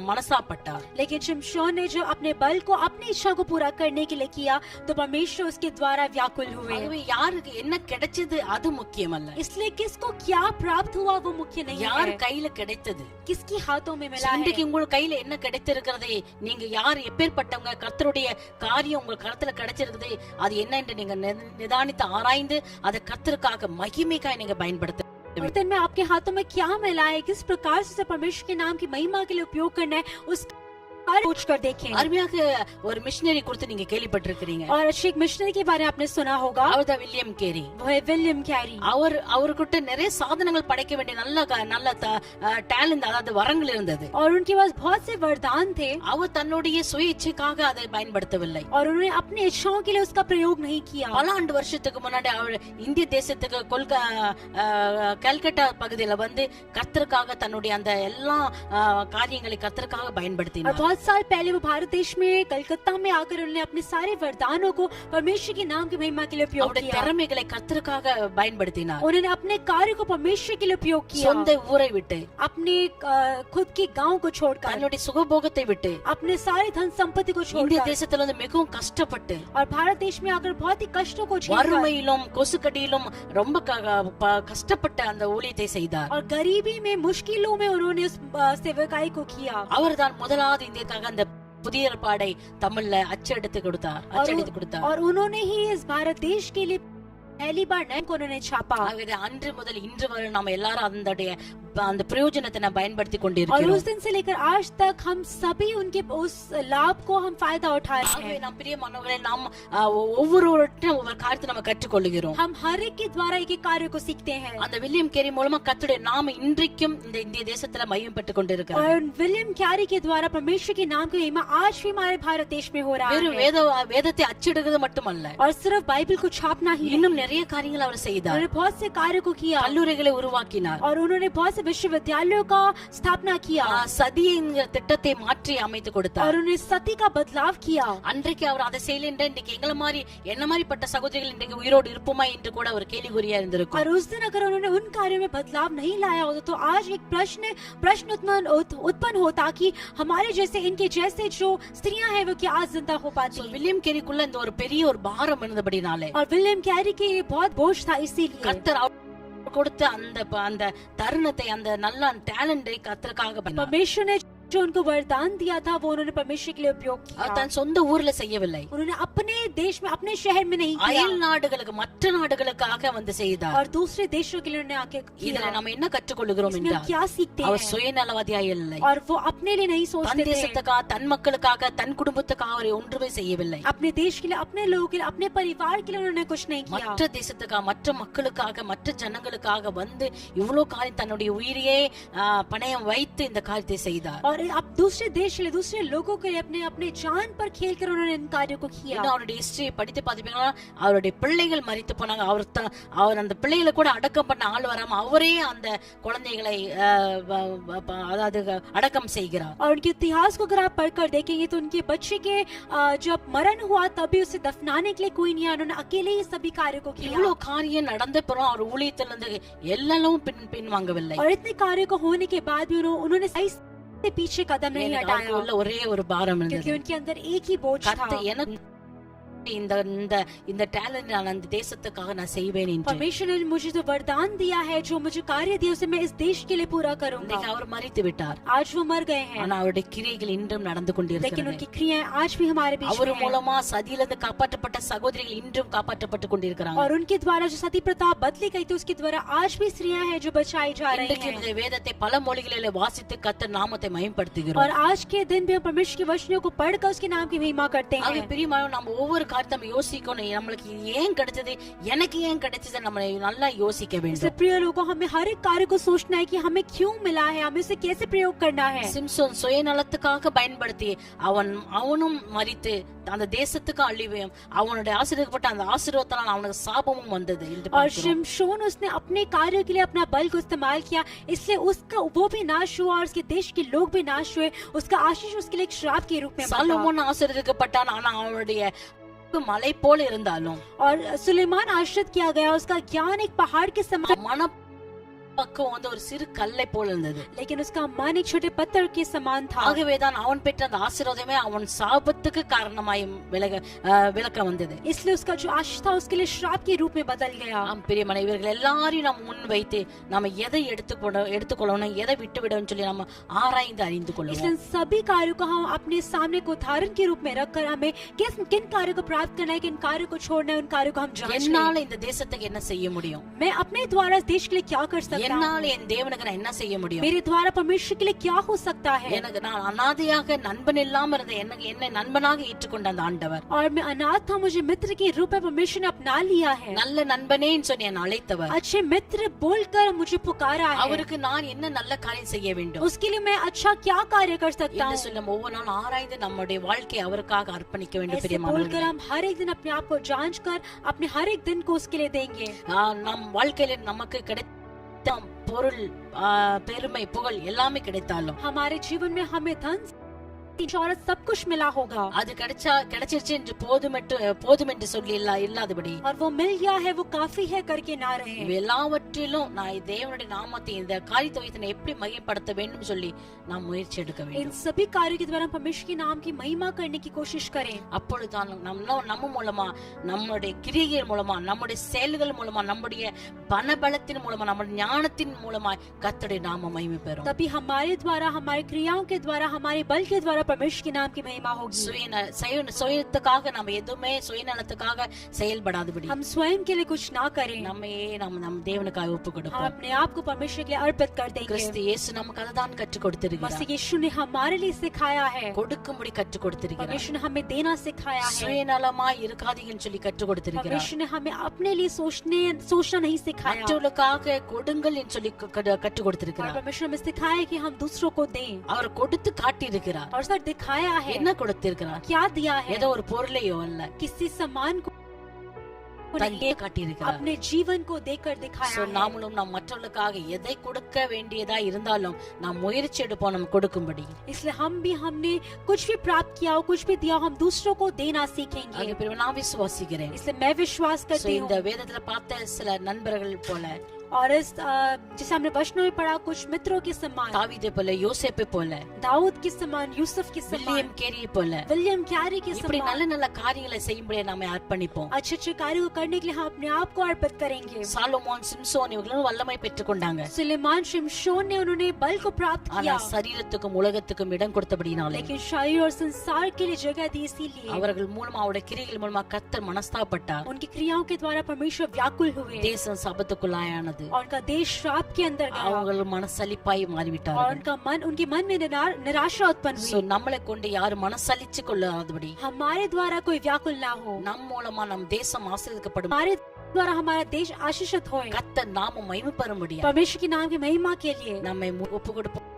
Speaker 4: மனசாப்பட்டார்.
Speaker 5: लेकिन शिमशोन ने जो अपने बल को अपनी इच्छा को पूरा करने के लिए किया तो परमेश्वर उसके द्वारा व्याकुल हुए।
Speaker 4: ஆகவே யாருக்கு என்ன கிடைச்சது அது முக்கியமல்ல,
Speaker 5: इसलिए किसको क्या प्राप्त हुआ वो मुख्य नहीं
Speaker 4: யார்
Speaker 5: है,
Speaker 4: கையில கிடைத்தது.
Speaker 5: किसकी हाथों में मिला
Speaker 4: இன்றைக்கு
Speaker 5: है।
Speaker 4: உங்க கையில என்ன கிடைத்திருக்கிறதே, நீங்க யார் எப்பேற்பட்டவங்க, கர்த்தருடைய காரியம் உங்க கருத்துல கிடைச்சிருக்குது, அது என்ன என்று நீங்க நிதானித்து ஆராய்ந்து அதை கர்த்தருக்காக மகிமைக்காய் நீங்க பயன்படுத்த.
Speaker 5: बर्तन में आपके हाथों में क्या मिला है, किस प्रकार से परमेश्वर के नाम की महिमा के लिए उपयोग करना है, उस सोच कर देखें।
Speaker 4: அருமையாக ஒரு மிஷனரி குறித்து நீங்க கேள்விப்பட்டிருக்கிறீங்க.
Speaker 5: और अच्छी एक मिशनरी के बारे में आपने सुना होगा,
Speaker 4: அவர்தான் வில்லியம் கேரி.
Speaker 5: वो है विलियम कैरी।
Speaker 4: அவர்கிட்ட நிறைய சாதனங்கள் படைக்க வேண்டிய நல்ல டேலண்ட், அதாவது வரங்கள் இருந்தது.
Speaker 5: और उनके पास बहुत से वरदान थे
Speaker 4: அவர் தன்னுடைய சுய இச்சைக்காக அதை பயன்படுத்தவில்லை.
Speaker 5: और उन्होंने अपनी इच्छाओं के लिए उसका प्रयोग नहीं किया।
Speaker 4: பல ஆண்டு வருஷத்துக்கு முன்னாடி அவர் இந்திய தேசத்துக்கு கல்கட்டா பகுதியில வந்து கர்த்தருக்காக தன்னுடைய அந்த எல்லா காரியங்களை கர்த்தருக்காக பயன்படுத்தினார்.
Speaker 5: बहुत साल पहले वो भारत देश में कलकत्ता में आकर उन्होंने अपने सारे वरदानों को परमेश्वर के नाम की महिमा के लिए उपयोग
Speaker 4: அவருடைய
Speaker 5: किया।
Speaker 4: திறமைகளை கர்த்தருக்காக பயன்படுத்தினார்.
Speaker 5: उन्होंने अपने कार्य को परमेश्वर के लिए उपयोग किया,
Speaker 4: சொந்த ஊரை விட்டு,
Speaker 5: अपने खुद के गांव को छोड़कर,
Speaker 4: தன்னுடைய சுகபோகத்தை விட்டு,
Speaker 5: अपने सारे धन संपत्ति को
Speaker 4: இந்திய
Speaker 5: छोड़कर
Speaker 4: தேசத்துல வந்து மிகவும் கஷ்டப்பட்டு
Speaker 5: और भारत देश में आकर बहुत ही कष्टों को झेलकर
Speaker 4: வறுமையிலும் கொசுக்கடியிலும் ரொம்ப கஷ்டப்பட்ட அந்த ஊழியத்தை செய்தார்.
Speaker 5: और गरीबी में मुश्किलों में उन्होंने उस सेवकाई को किया।
Speaker 4: அவர்தான் முதலாவது இந்தியக்காக அந்த புதிய ஏற்பாடை தமிழ்ல அச்சடித்து கொடுத்தார்.
Speaker 5: और उन्होंने ही इस भारत देश के लिए पहली बार नए को उन्होंने छापा।
Speaker 4: ஆகவே அன்று முதல் இன்று வரை நாம எல்லாரும் அந்த பிரயோஜனத்தை நாம் பயன்படுத்தி
Speaker 5: और
Speaker 4: கொண்டிருக்கிறோம்.
Speaker 5: उस दिन से लेकर आज तक हम सभी उनके उस लाभ को हम फायदा उठा रहे
Speaker 4: ஆகவே
Speaker 5: हैं।
Speaker 4: நாம் பிரியமானவர்களே, நாம் ஒவ்வொருவரும் ஒவ்வொரு காரியத்தை நம்ம கற்றுக்கொள்கிறோம்.
Speaker 5: हम हर एक के द्वारा एक एक कार्य को सीखते हैं।
Speaker 4: அந்த வில்லியம் கேரி மூலமா கர்த்தருடைய நாம இன்றைக்கும் இந்த இந்திய தேசத்துல மையப்பட்டு கொண்டிருக்கிறது.
Speaker 5: और विलियम कैरी के द्वारा परमेश्वर के नाम की महिमा आज भी हमारे भारत देश में हो रहा
Speaker 4: வெறும்
Speaker 5: है।
Speaker 4: வேதத்தை அச்சிடுகிறது மட்டுமல்ல,
Speaker 5: और सिर्फ बाइबल को छापना ही नहीं,
Speaker 4: இன்னும் நிறைய காரியங்கள் அவர் செய்தார்.
Speaker 5: उन्होंने बहुत से कार्य को किया
Speaker 4: கல்லூரிகளை உருவாக்கினார்.
Speaker 5: और उन्होंने बहुत से विश्वविद्यालयों का स्थापना किया
Speaker 4: சதிங்கிற திட்டத்தை மாற்றி அமைத்து கொடுத்தார்.
Speaker 5: और उन्होंने सती का बदलाव किया।
Speaker 4: அன்றைக்கு அவர் அதை செய்யல என்றால் இன்றைக்கு எங்களை மாதிரி என்ன மாதிரிப்பட்ட சகோதரிகள் இன்றைக்கு உயிரோடு இருப்போமா என்று கூட ஒரு கேள்விக்குறியா இருந்திருக்கும்.
Speaker 5: और उस दिन अगर उन्होंने उन कार्यों में बदलाव नहीं लाया होता तो आज एक प्रश्न उत्पन्न होता कि हमारे जैसे इनके जैसे जो स्त्रियां हैं वो क्या आज जिंदा हो पाती।
Speaker 4: வில்லியம் கேரிக்குள்ள இந்த ஒரு பெரிய ஒரு பாரம் இருந்தபடினாலே
Speaker 5: और विलियम कैरी के ये बहुत बोझ था, इसीलिए
Speaker 4: கர்த்தர் கொடுத்த அந்த தருணத்தை, அந்த நல்ல டேலண்டை கர்த்தருக்காக
Speaker 5: परमेश्वर ने जो उनको वरदान दिया था वो उन्होंने परमेश्वर के लिए उपयोग किया।
Speaker 4: தன் சொந்த ஊர்ல செய்யவில்லை,
Speaker 5: उन्होंने अपने देश में अपने शहर में नहीं किया
Speaker 4: அயல் நாடுகளுக்கு மற்ற நாடுகளுக்காக வந்து செய்தார்.
Speaker 5: और दूसरे देशों के लिए उन्होंने आके
Speaker 4: இதுல
Speaker 5: किया।
Speaker 4: நம்ம என்ன கற்றுக்கொள்கிறோம்
Speaker 5: इसमें हम
Speaker 4: என்றால்
Speaker 5: क्या सीखते
Speaker 4: அவர்
Speaker 5: हैं?
Speaker 4: சுயநலவாதியாய் இல்லை.
Speaker 5: और वो अपने लिए नहीं
Speaker 4: தன்
Speaker 5: सोचते थे,
Speaker 4: தேசத்துக்காக, தன் மக்களுக்காக, தன் குடும்பத்துக்காக அவர் ஒன்றுமே செய்யவில்லை.
Speaker 5: अपने देश के लिए, अपने लोगों के लिए, अपने परिवार के लिए उन्होंने कुछ नहीं किया।
Speaker 4: மற்ற தேசத்துக்காக, மற்ற மக்களுக்காக, மற்ற ஜனங்களுக்காக வந்து இவ்வளவு காரியம் தன்னுடைய உயிரையே பணயம் வைத்து இந்த காரியத்தை செய்தார்.
Speaker 5: और अब दूसरे देश के लिए, दूसरे लोगों के लिए अपने जान पर खेलकर उन्होंने इन कार्यों को किया।
Speaker 4: அவருடைய ஹிஸ்டரி படித்து பாத்தீங்கன்னா அவருடைய பிள்ளைகள் மரித்து போனாங்க. அவர் அந்த பிள்ளைகளை கூட அடக்கம் பண்ண ஆள் வராம அவரே அந்த குழந்தைகளை அதாவது அடக்கம் செய்கிறார்.
Speaker 5: और उनके इतिहास को अगर आप पढ़कर देखेंगे तो उनके बच्चे के जब मरण हुआ तभी उसे दफनाने के लिए कोई नहीं आया, उन्होंने अकेले ही सभी कार्यों को किया।
Speaker 4: இவ்வளவு காரியம் நடந்த பிறகு அவர் ஊழியத்துல இருந்து எல்லாரும் பின்வாங்கவில்லை.
Speaker 5: और इतने कार्य को होने के बाद भी उन्होंने सही से पीछे कदम नहीं हटाया,
Speaker 4: ஒரே ஒரு பாரம்
Speaker 5: क्योंकि
Speaker 4: இருந்தது.
Speaker 5: उनके अंदर एक ही बोझ था।
Speaker 4: கர்த்தர் எனக்கு இந்த டேலண்ட் நான் அந்த தேசத்துக்காக நான் செய்வேன் என்று.
Speaker 5: परमेश्वर ने मुझे जो वरदान दिया है, जो मुझे कार्य दिया उसे मैं इस देश के लिए पूरा करूंगा।
Speaker 4: இன்னைக்கு அவர் மரித்து விட்டார்,
Speaker 5: आज वो मर गए हैं,
Speaker 4: ஆனா அவருடைய கிரியைகள் இன்றும் நடந்து
Speaker 5: लेकिन
Speaker 4: கொண்டிருக்கிறது.
Speaker 5: उनकी क्रियाएं आज भी हमारे बीच
Speaker 4: அவர்
Speaker 5: में हैं।
Speaker 4: மூலமா சதியிலிருந்து காப்பாற்றப்பட்ட சகோதரிகள் இன்றும் காப்பாற்றப்பட்டு கொண்டிருக்கிறாங்க.
Speaker 5: और उनके द्वारा जो सती प्रथा बदली गई थी उसके द्वारा आज भी स्त्रियां हैं जो बचाई जा रही
Speaker 4: இன்றைக்கு
Speaker 5: हैं।
Speaker 4: இந்த வேதத்தை பல மொழிகளிலே வாசித்து கர்த்தர் நாமத்தை
Speaker 5: और
Speaker 4: மகிமைப்படுத்துகிறோம்.
Speaker 5: आज के दिन भी हम परमेश्वर के वचनों को पढ़कर उसके नाम की महिमा करते
Speaker 4: ஆகவே
Speaker 5: हैं।
Speaker 4: பிரியமானவர்களே, நாம் ஒவ்வொரு காரியத்தை நம்ம யோசிக்கணும். நம்மளுக்கு இது ஏன் கிடைச்சது, எனக்கு ஏன் கிடைச்சது, நம்ம நல்லா யோசிக்க
Speaker 5: इसलिए
Speaker 4: வேண்டும்.
Speaker 5: प्रिय लोगों, हमें हर एक कार्य को सोचना है कि हमें क्यों मिला है, हमें उसे कैसे प्रयोग करना है।
Speaker 4: சிம்சோன் சுயநலத்துக்காக பயன்படுத்தி அவனும் மரித்து அந்த தேசத்துக்கு அழிவையும் அவனுடைய ஆசீர்வதிக்கப்பட்ட அந்த ஆசீர்வாதத்தால் அவனுக்கு சாபமும் வந்தது என்று
Speaker 5: और
Speaker 4: பார்க்கிறோம்.
Speaker 5: शिमशोन उसने अपने कार्यों के लिए अपना बल को इस्तेमाल किया, इसलिए उसका वो भी नाश हुआ और उसके देश के लोग भी नाश हुए। उसका आशीष उसके लिए एक श्राप के रूप में बना।
Speaker 4: சாலமோன் ஆசீர்வதிக்கப்பட்டான், ஆனா அவனுடைய மலை போல இருந்தாலும்
Speaker 5: और सुलेमान आश्रित किया गया, उसका ज्ञान एक पहाड़ के समान,
Speaker 4: மன பக்கம் வந்து ஒரு சிறு கல்லை போல இருந்தது.
Speaker 5: लेकिन उसका मन एक छोटे पत्थर के समान था।
Speaker 4: ஆகவேதான் அவன் பெற்ற அந்த ஆசீர்வாதமே அவன் சாபத்துக்கு காரணமாய் விலக்க வந்தது.
Speaker 5: इसलिए उसका जो आशीष था उसके लिए श्राप के रूप में बदल गया।
Speaker 4: ஆம் பிரியமான, இவர்கள் எல்லாரையும் நாம் முன் வைத்து நாம எதை எடுத்துக்கொள்ளணும், எதை விட்டு விடணும் சொல்லி நம்ம ஆராய்ந்து அறிந்து
Speaker 5: इसलिए
Speaker 4: கொள்ளுவோம்.
Speaker 5: इन सभी कार्यों को हम अपने सामने को उदाहरण के रूप में रखकर हमें किन कार्यों को प्राप्त करना है, किन कार्यों को छोड़ना है, उन कार्यों को हम जांच
Speaker 4: என்னால
Speaker 5: लें।
Speaker 4: இந்த தேசத்துக்கு என்ன செய்ய முடியும்,
Speaker 5: मैं अपने द्वारा इस देश के लिए क्या कर सकता
Speaker 4: என்னால
Speaker 5: हूँ,
Speaker 4: என் தேவனுக்கு நான் என்ன செய்ய முடியும்,
Speaker 5: मेरे द्वारा परमेश्वर के लिए क्या हो सकता है।
Speaker 4: எனக்கு நான் அனாதையாக நண்பன் இல்லாம இருந்த என்னை நண்பனாக ஏற்றுக்கொண்ட அந்த ஆண்டவர்,
Speaker 5: और मैं अनाथ था, मुझे मित्र के रूप में परमेश्वर ने अपना लिया है।
Speaker 4: நல்ல நண்பனேன்னு சொல்லி என்னை அழைத்தவர்,
Speaker 5: अच्छे मित्र बोलकर मुझे पुकारा है।
Speaker 4: அவருக்கு நான் என்ன நல்ல காரியம் செய்ய வேண்டும்
Speaker 5: उसके लिए मैं अच्छा क्या कार्य कर सकता
Speaker 4: என்று
Speaker 5: हूँ।
Speaker 4: சொல்லும் ஒவ்வொரு நாளும் ஆராய்ந்து நம்முடைய வாழ்க்கையை அவருக்காக அர்ப்பணிக்க வேண்டும்.
Speaker 5: ऐसे
Speaker 4: பிரியமானவர்களே,
Speaker 5: बोलकर हम हर एक दिन अपने आप को जांच कर अपने हर एक दिन को उसके लिए देंगे।
Speaker 4: நம் வாழ்க்கையில நமக்கு கிடைத்த பொருள், பெருமை, புகழ் எல்லாமே கிடைத்தாலும்
Speaker 5: हमारे जीवन में हमें धन शौहरत सब कुछ मिला होगा,
Speaker 4: அது கிடைச்சிருச்சு என்று போதும் என்று சொல்லி இல்லாதபடி
Speaker 5: और वो मिल गया है वो काफी है करके ना रहे।
Speaker 4: இவை எல்லாவற்றிலும் நான் தேவனுடைய நாமத்தை இந்த காரியத்தை வைத்து நான் எப்படி மையப்படுத்த வேண்டும் சொல்லி நாம் முயற்சி எடுக்க
Speaker 5: इन
Speaker 4: வேண்டும்.
Speaker 5: सभी कार्यों के द्वारा परमेश्वर के नाम की महिमा करने की कोशिश करें।
Speaker 4: அப்பொழுதுதான் நம்ம மூலமா, நம்முடைய கிரியைகள் மூலமா, நம்முடைய செயல்கள் மூலமா, நம்முடைய பணபலத்தின் மூலமா, நம்முடைய ஞானத்தின் மூலமா கர்த்தருடைய நாமம் மகிமை பெறும்.
Speaker 5: तभी हमारे द्वारा, हमारी क्रियाओं के द्वारा, हमारे बल के द्वारा परमेश्वर के नाम की महिमा होगी।
Speaker 4: சுயத்துக்காக நம்ம எதுவுமே சுயநலத்துக்காக செயல்படாதபடி
Speaker 5: हम स्वयं के लिए कुछ ना करें,
Speaker 4: நம்ம தேவனுக்காக ஒப்பு
Speaker 5: हम
Speaker 4: கொடுப்போம்.
Speaker 5: अपने आप को परमेश्वर के लिए अर्पित कर
Speaker 4: கிறிஸ்து
Speaker 5: देंगे।
Speaker 4: இயேசு நமக்கு அதுதான் கற்றுக் கொடுத்திருக்கிறார்.
Speaker 5: मसीह यीशु ने हमारे लिए सिखाया है,
Speaker 4: கொடுக்கும்படி கற்றுக் கொடுத்திருக்கிறார்.
Speaker 5: परमेश्वर ने हमें देना सिखाया है,
Speaker 4: சுயநலமாய் இருக்காதீங்கன்னு சொல்லி கற்றுக் கொடுத்திருக்கிறார்.
Speaker 5: परमेश्वर ने हमें अपने लिए सोचना नहीं सिखाया,
Speaker 4: மற்றவர்களுக்காக கொடுங்கள் என்று சொல்லி கற்றுக்
Speaker 5: और
Speaker 4: கொடுத்திருக்கிறார்.
Speaker 5: परमेश्वर हमें सिखाया कि हम दूसरों को दें,
Speaker 4: அவர் கொடுத்து காட்டி இருக்கிறார்.
Speaker 5: और सर दिखाया है
Speaker 4: என்ன கொடுத்திருக்கிறார்?
Speaker 5: क्या दिया है,
Speaker 4: ஏதோ ஒரு பொருளையோ அல்ல,
Speaker 5: किसी सम्मान को
Speaker 4: தன்னையே காட்டி இருக்கிறார்.
Speaker 5: अपने जीवन को देकर दिखाया है।
Speaker 4: நாமளும் நாம் மற்றவர்களுக்காக எதை கொடுக்க வேண்டியதா இருந்தாலும் நாம் முயற்சி எடுப்போம் நம்ம கொடுக்கும்படி.
Speaker 5: इसलिए हमने कुछ भी प्राप्त किया हो, कुछ भी दिया हो, हम दूसरों को देना सीखेंगे।
Speaker 4: அது பிறகு நான் விசுவாசிக்கிறேன்.
Speaker 5: इसलिए मैं विश्वास करती
Speaker 4: இந்த
Speaker 5: हूँ,
Speaker 4: வேதத்துல பார்த்த சில நண்பர்கள் போல,
Speaker 5: और इस जिसे हमने वचनों में पढ़ा, कुछ मित्रों के समान,
Speaker 4: தாவீதை போல, யோசேப்பை போல,
Speaker 5: दाऊद के समान, यूसुफ के
Speaker 4: வில்லியம்
Speaker 5: समान,
Speaker 4: கேரியை போல,
Speaker 5: विलियम कैरी के
Speaker 4: இப்படி
Speaker 5: समान
Speaker 4: நல்ல நல்ல காரியங்களை செய்யும்படி நாம அர்ப்பணிப்போம்.
Speaker 5: अच्छे अच्छे कार्यों को करने के लिए हम अपने आप को अर्पित करेंगे।
Speaker 4: சாலமோன், சிம்சோன் இவங்களும் வல்லமை பெற்றுக்கொண்டாங்க.
Speaker 5: सुलेमान, शिमशोन ने उन्होंने बल को प्राप्त
Speaker 4: ஆனா
Speaker 5: किया,
Speaker 4: சரீரத்துக்கும் உலகத்துக்கும் இடம் கொடுத்தபடினாலே
Speaker 5: लेकिन शरीर और संसार के लिए जगह दी, इसीलिए
Speaker 4: அவர்கள் மூலமா, அவருடைய கிரியைகள் மூலமா கர்த்தர் மனஸ்தாபப்பட்டார்.
Speaker 5: उनकी क्रियाओं के द्वारा परमेश्वर व्याकुल हुए,
Speaker 4: தேசம் சாபத்துக்குள்ளாயானது.
Speaker 5: और उनका देश श्राप के अंदर गया,
Speaker 4: அவங்க மனசலிப்பாய்
Speaker 5: और
Speaker 4: மாறிவிட்டார்கள்.
Speaker 5: उनके मन में निराशा उत्पन्न
Speaker 4: சோ
Speaker 5: हुई।
Speaker 4: நம்மளை கொண்டு யாரும் மனசலிச்சு கொள்ளாதபடி
Speaker 5: हमारे द्वारा कोई व्याकुल ना हो,
Speaker 4: நம் மூலமா நம் தேசம் ஆசீர்வதிக்கப்படும்,
Speaker 5: हमारे द्वारा हमारा देश आशीषित होए,
Speaker 4: கர்த்தர் நாமம் மகிமைப்படும்படியா
Speaker 5: परमेश्वर के नाम की महिमा के लिए
Speaker 4: நம்மை ஒப்பு கொடுப்போம்.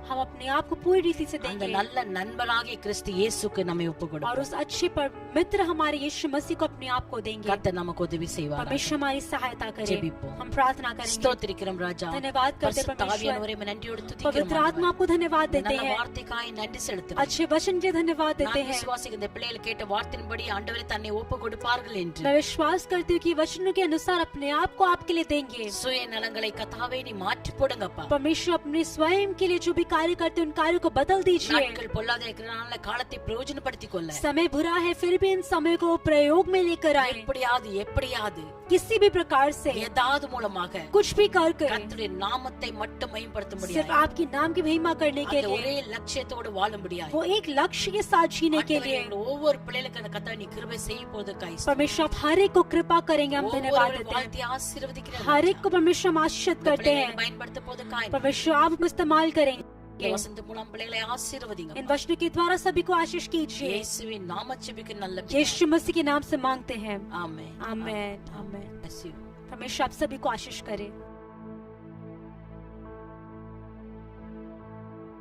Speaker 5: हम अपने आप को पूरी रीति से
Speaker 4: அந்த
Speaker 5: देंगे,
Speaker 4: நல்ல நண்பராகிய கிறிஸ்து இயேசுக்கு நம்மை ஒப்பு
Speaker 5: और
Speaker 4: கொடுப்போம்.
Speaker 5: उस अच्छे मित्र हमारे यीशु मसीह को अपने आप को देंगे।
Speaker 4: கர்த்தர் நமக்கு உதவி செய்வார்.
Speaker 5: परमेश्वर हमारी सहायता करे,
Speaker 4: ஜெபிப்போம்.
Speaker 5: हम प्रार्थना करेंगे।
Speaker 4: ஸ்தோத்திரிக்கிறோம் ராஜா.
Speaker 5: धन्यवाद करते
Speaker 4: பரிசுத்த
Speaker 5: परमेश्वर,
Speaker 4: ஆவியானவரே, உம்மை நன்றியோடு துதிக்கிறோம்.
Speaker 5: पवित्र आत्मा आपको धन्यवाद देते
Speaker 4: நல்ல
Speaker 5: हैं,
Speaker 4: வார்த்தைக்காய் நன்றி செலுத்துகிறோம்.
Speaker 5: अच्छे वचन के धन्यवाद देते
Speaker 4: நான்
Speaker 5: हैं।
Speaker 4: விசுவாசிக்கிறேன், இந்த பிள்ளைகள் கேட்ட வார்த்தையின்படி ஆண்டவரே தன்னை ஒப்பு கொடுப்பார்கள் என்று.
Speaker 5: मैं विश्वास करती हूँ कि वचनों के अनुसार अपने आप को आपके लिए देंगे।
Speaker 4: சுயநலங்களை கர்த்தாவே நீ மாற்றி போடுங்கப்பா.
Speaker 5: परमेश्वर अपने स्वयं के लिए जो भी कार्य करते हैं उन कार्यों को बदल दीजिए।
Speaker 4: நாட்கள் பொல்லாத இருக்கிறனால காலத்தை பிரயோஜனப்படுத்திக் கொள்ள
Speaker 5: समय बुरा है, फिर भी इन समय को प्रयोग में लेकर आए,
Speaker 4: எப்படியாவது
Speaker 5: किसी भी प्रकार से
Speaker 4: ஏதாவது மூலமாக
Speaker 5: कुछ भी कर कर
Speaker 4: கர்த்தருடைய நாமத்தை மட்டும் மேம்படுத்த
Speaker 5: सिर्फ
Speaker 4: முடியாது.
Speaker 5: आपकी नाम की महिमा करने के लिए,
Speaker 4: ஒரே லட்சியத்தோடு வாழ முடியாது.
Speaker 5: वो एक लक्ष्य के साथ जीने के लिए
Speaker 4: ஒவ்வொரு பிள்ளைகளுக்கு அந்த கர்த்தர் நீ கிருபை செய்ய போவதற்காய்
Speaker 5: परमेश्वर आप हर एक को कृपा करेंगे, हम धन्यवाद देते हैं।
Speaker 4: வாழ்த்தி ஆசீர்வதிக்கிறேன்.
Speaker 5: हर एक को परमेश्वर हम आशीषित करते हैं,
Speaker 4: பயன்படுத்த போவதற்காய்
Speaker 5: परमेश्वर आप इस्तेमाल करेंगे, करेंगे।
Speaker 4: வசனத்து மூலம் பிள்ளைகளை ஆசீர்வதிங்க
Speaker 5: इन वचनों के द्वारा सभी को आशीष कीजिए।
Speaker 4: இயேசுவின் நாமத்தில் ஜெபிக்கிற நல்ல
Speaker 5: यीशु मसीह के नाम से मांगते हैं।
Speaker 4: ஆமென்
Speaker 5: आमेन आमेन।
Speaker 4: Bless you.
Speaker 5: परमेश्वर आप सभी को आशीष करे।